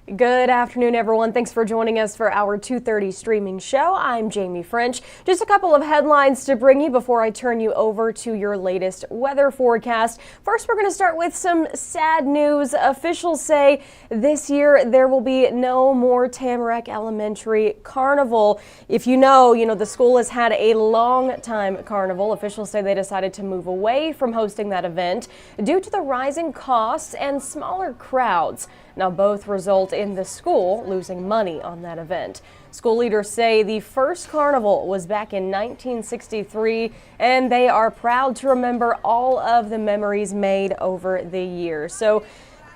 Good afternoon, everyone. Thanks for joining us for our 2:30 streaming show. I'm Jamie French. Just a couple of headlines to bring you before I turn you over to your latest weather forecast. First, we're going to start with some sad news. Officials say this year there will be no more Tamarack Elementary Carnival. If you know, the school has had a long time carnival. Officials say they decided to move away from hosting that event due to the rising costs and smaller crowds. Now, both result in the school losing money on that event. School leaders say the first carnival was back in 1963, and they are proud to remember all of the memories made over the years. So,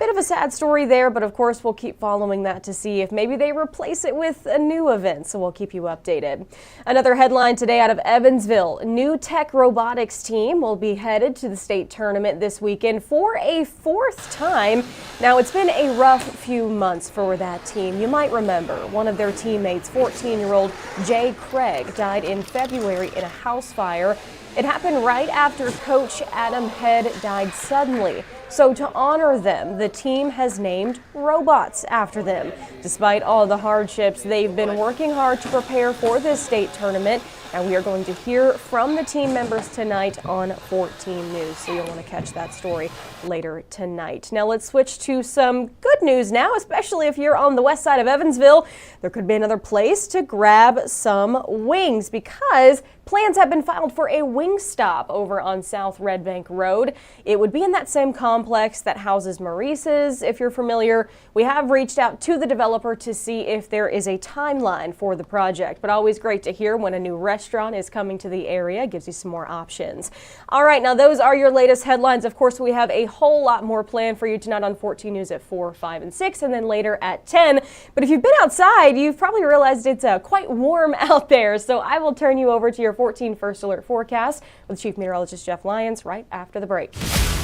bit of a sad story there, but of course we'll keep following that to see if maybe they replace it with a new event, so we'll keep you updated. Another headline today out of Evansville. New tech robotics team will be headed to the state tournament this weekend for a fourth time. Now, it's been a rough few months for that team. You might remember one of their teammates, 14-year-old Jay Craig, died in February in a house fire. It happened right after coach Adam Head died suddenly. So to honor them, the team has named robots after them. Despite all the hardships, they've been working hard to prepare for this state tournament. And we are going to hear from the team members tonight on 14 News. So you'll want to catch that story later tonight. Now let's switch to some good news now, especially if you're on the west side of Evansville. There could be another place to grab some wings because plans have been filed for a wing stop over on South Red Bank Road. It would be in that same complex that houses Maurice's. If you're familiar, we have reached out to the developer to see if there is a timeline for the project, but always great to hear when a new restaurant is coming to the area. Gives you some more options. All right, now those are your latest headlines. Of course, we have a whole lot more planned for you tonight on 14 News at 4, 5, and 6, and then later at 10. But if you've been outside, you've probably realized it's quite warm out there. So I will turn you over to your 14 First Alert forecast with Chief Meteorologist Jeff Lyons right after the break.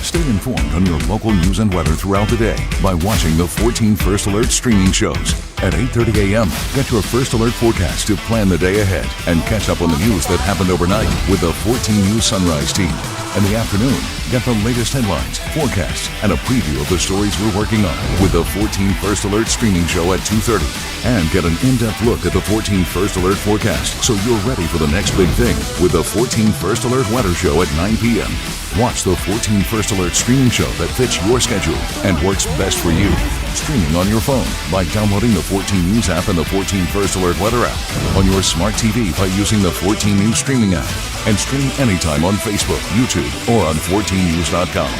Stay informed on your local news and weather throughout the day by watching the 14 First Alert streaming shows. At 8:30 a.m., get your First Alert forecast to plan the day ahead and catch up on the news that happened overnight with the 14 News Sunrise team. In the afternoon, get the latest headlines, forecasts, and a preview of the stories we're working on with the 14 First Alert streaming show at 2:30. And get an in-depth look at the 14 First Alert forecast so you're ready for the next big thing with the 14 First Alert weather show at 9 p.m. Watch the 14 First Alert streaming show that fits your schedule and works best for you. Streaming on your phone by downloading the 14 News app and the 14 First Alert weather app. On your smart TV by using the 14 News streaming app. And stream anytime on Facebook, YouTube, or on 14news.com.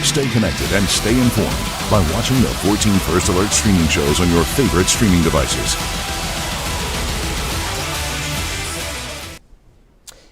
Stay connected and stay informed by watching the 14 First Alert streaming shows on your favorite streaming devices.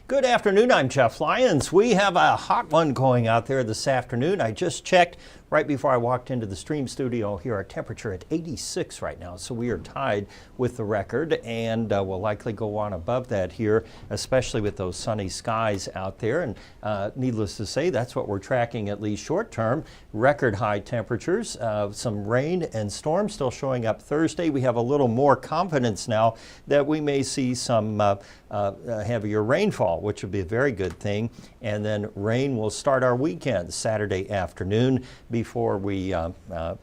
Good afternoon, I'm Jeff Lyons. We have a hot one going out there this afternoon. I just checked right before I walked into the stream studio here, our temperature at 86 right now, so we are tied with the record, and we'll likely go on above that here, especially with those sunny skies out there. And needless to say, that's what we're tracking, at least short term. Record high temperatures, some rain and storms still showing up Thursday. We have a little more confidence now that we may see some heavier rainfall, which would be a very good thing. And then rain will start our weekend Saturday afternoon before we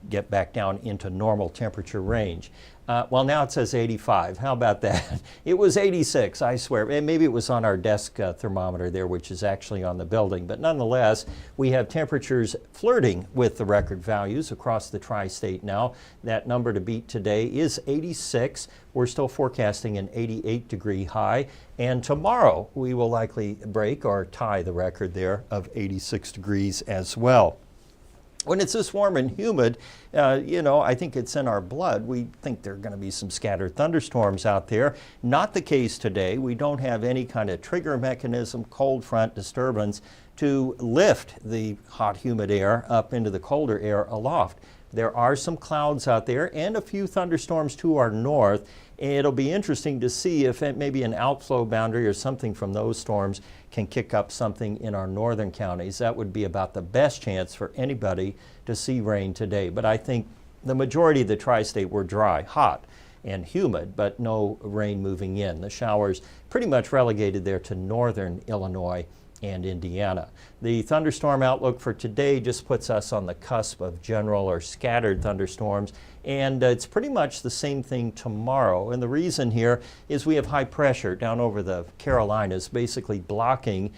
get back down into normal temperature range. Well, now it says 85. How about that? It was 86, I swear. And maybe it was on our desk thermometer there, which is actually on the building. But nonetheless, we have temperatures flirting with the record values across the tri-state now. That number to beat today is 86. We're still forecasting an 88-degree high. And tomorrow, we will likely break or tie the record there of 86 degrees as well. When it's this warm and humid, I think it's in our blood. We think there are going to be some scattered thunderstorms out there. Not the case today. We don't have any kind of trigger mechanism, cold front disturbance to lift the hot, humid air up into the colder air aloft. There are some clouds out there and a few thunderstorms to our north. It'll be interesting to see if maybe an outflow boundary or something from those storms can kick up something in our northern counties. That would be about the best chance for anybody to see rain today. But I think the majority of the tri-state were dry, hot, and humid, but no rain moving in. The showers pretty much relegated there to northern Illinois and Indiana. The thunderstorm outlook for today just puts us on the cusp of general or scattered thunderstorms, and it's pretty much the same thing tomorrow. And the reason here is we have high pressure down over the Carolinas, basically blocking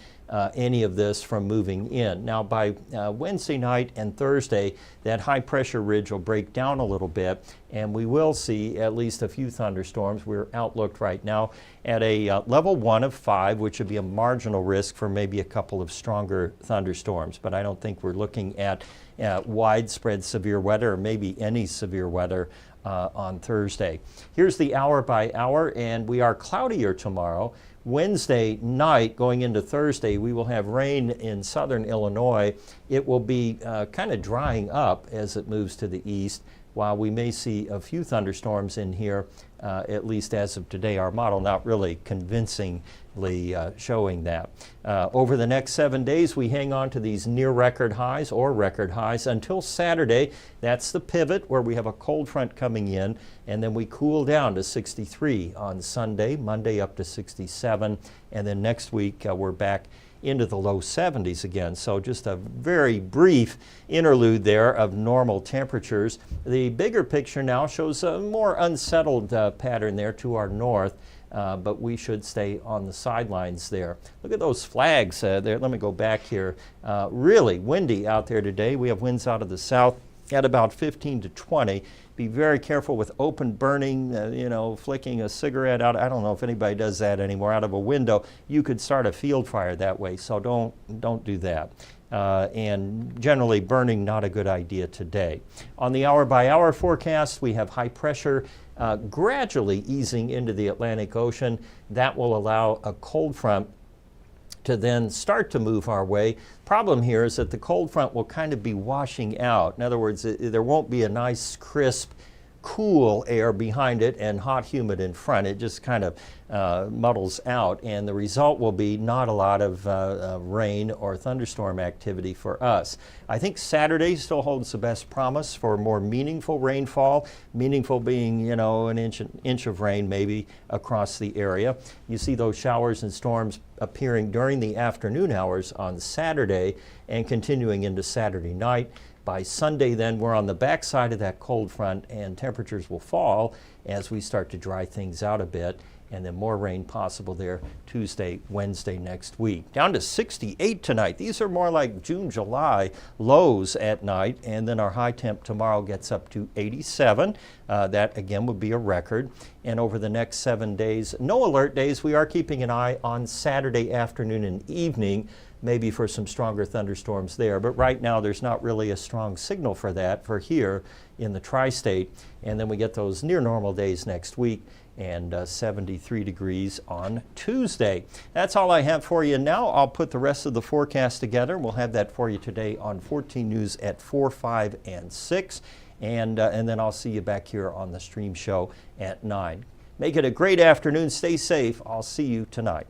any of this from moving in. Now by Wednesday night and Thursday, that high pressure ridge will break down a little bit, and we will see at least a few thunderstorms. We're outlooked right now at a level 1 of 5, which would be a marginal risk for maybe a couple of stronger thunderstorms, but I don't think we're looking at widespread severe weather or maybe any severe weather on Thursday. Here's the hour by hour, and we are cloudier tomorrow. Wednesday night going into Thursday, we will have rain in southern Illinois. It will be kind of drying up as it moves to the east, while we may see a few thunderstorms in here, at least as of today. Our model not really convincingly showing that. Over the next 7 days, we hang on to these near record highs or record highs until Saturday. That's the pivot where we have a cold front coming in, and then we cool down to 63 on Sunday, Monday up to 67, and then next week we're back into the low 70s again. So just a very brief interlude there of normal temperatures. The bigger picture now shows a more unsettled pattern there to our north, but we should stay on the sidelines there. Look at those flags there. Let me go back here. Really windy out there today. We have winds out of the south at about 15 to 20. Be very careful with open burning, flicking a cigarette out. I don't know if anybody does that anymore out of a window. You could start a field fire that way, so don't do that. And generally burning, not a good idea today. On the hour-by-hour forecast, we have high pressure gradually easing into the Atlantic Ocean. That will allow a cold front to then start to move our way. Problem here is that the cold front will kind of be washing out. In other words, there won't be a nice, crisp, cool air behind it and hot, humid in front. It just kind of muddles out, and the result will be not a lot of rain or thunderstorm activity for us. I think Saturday still holds the best promise for more meaningful rainfall, meaningful being, an inch of rain maybe across the area. You see those showers and storms appearing during the afternoon hours on Saturday and continuing into Saturday night. By Sunday, then, we're on the backside of that cold front, and temperatures will fall as we start to dry things out a bit, and then more rain possible there Tuesday, Wednesday next week. Down to 68 tonight. These are more like June, July lows at night, and then our high temp tomorrow gets up to 87. That, again, would be a record. And over the next 7 days, no alert days. We are keeping an eye on Saturday afternoon and evening, maybe for some stronger thunderstorms there. But right now, there's not really a strong signal for that for here in the tri-state. And then we get those near normal days next week, and 73 degrees on Tuesday. That's all I have for you now. I'll put the rest of the forecast together. We'll have that for you today on 14 News at 4, 5, and 6. And then I'll see you back here on the stream show at 9. Make it a great afternoon. Stay safe. I'll see you tonight.